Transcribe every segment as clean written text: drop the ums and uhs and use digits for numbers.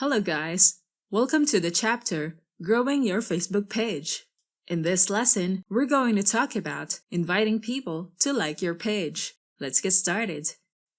Hello guys! Welcome to the chapter, Growing Your Facebook Page. In this lesson, we're going to talk about inviting people to like your page. Let's get started.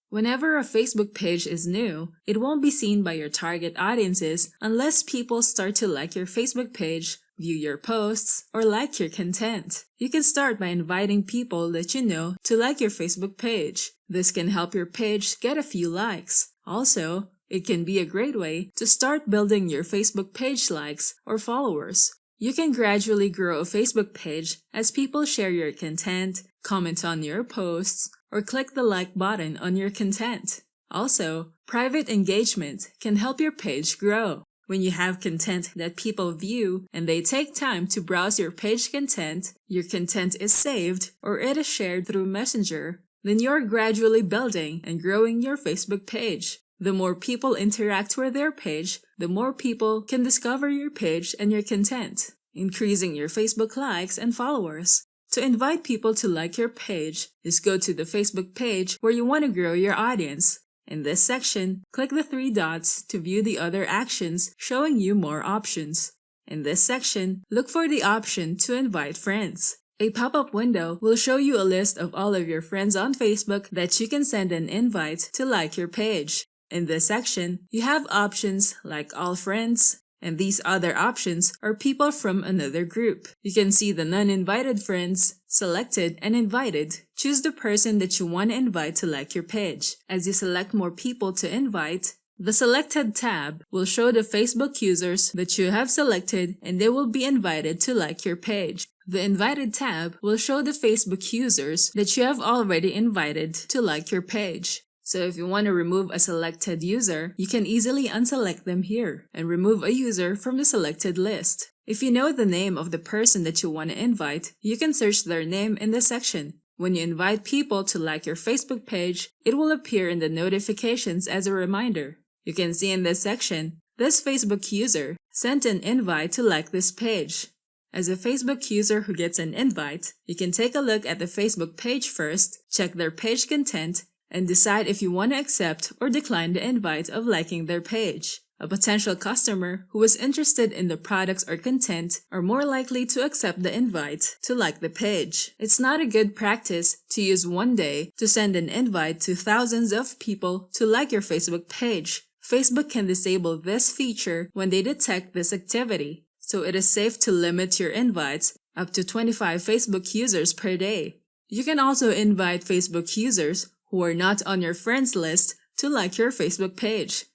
Whenever a Facebook page is new, it won't be seen by your target audiences unless people start to like your Facebook page, view your posts, or like your content. You can start by inviting people that you know to like your Facebook page. This can help your page get a few likes. Also, it can be a great way to start building your Facebook page likes or followers. You can gradually grow a Facebook page as people share your content, comment on your posts, or click the like button on your content. Also, private engagement can help your page grow. When you have content that people view and they take time to browse your page content, your content is saved or it is shared through Messenger, then you're gradually building and growing your Facebook page. The more people interact with their page, the more people can discover your page and your content, increasing your Facebook likes and followers. To invite people to like your page is go to the Facebook page where you want to grow your audience. In this section, click the three dots to view the other actions showing you more options. In this section, look for the option to invite friends. A pop-up window will show you a list of all of your friends on Facebook that you can send an invite to like your page. In this section, you have options like all friends, and these other options are people from another group. You can see the non-invited friends, selected, and invited. Choose the person that you want to invite to like your page. As you select more people to invite, the Selected tab will show the Facebook users that you have selected and they will be invited to like your page. The Invited tab will show the Facebook users that you have already invited to like your page. So if you want to remove a selected user, you can easily unselect them here and remove a user from the selected list. If you know the name of the person that you want to invite, you can search their name in the section. When you invite people to like your Facebook page, it will appear in the notifications as a reminder. You can see in this section, this Facebook user sent an invite to like this page. As a Facebook user who gets an invite, you can take a look at the Facebook page first, check their page content, and decide if you want to accept or decline the invite of liking their page. A potential customer who is interested in the products or content are more likely to accept the invite to like the page. It's not a good practice to use one day to send an invite to thousands of people to like your Facebook page. Facebook can disable this feature when they detect this activity, so it is safe to limit your invites up to 25 Facebook users per day. You can also invite Facebook users who are not on your friends list to like your Facebook page.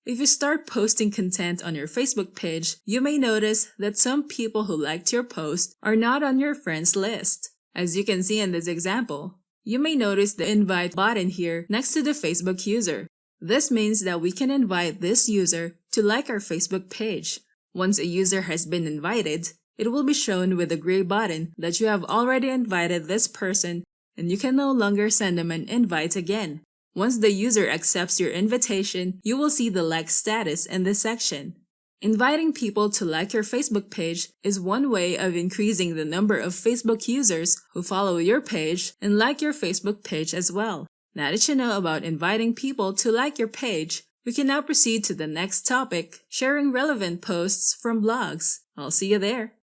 If you start posting content on your Facebook page, you may notice that some people who liked your post are not on your friends list. As you can see in this example, you may notice the invite button here next to the Facebook user. This means that we can invite this user to like our Facebook page. Once a user has been invited, it will be shown with a gray button that you have already invited this person and you can no longer send them an invite again. Once the user accepts your invitation, you will see the like status in this section. Inviting people to like your Facebook page is one way of increasing the number of Facebook users who follow your page and like your Facebook page as well. Now that you know about inviting people to like your page, we can now proceed to the next topic, sharing relevant posts from blogs. I'll see you there.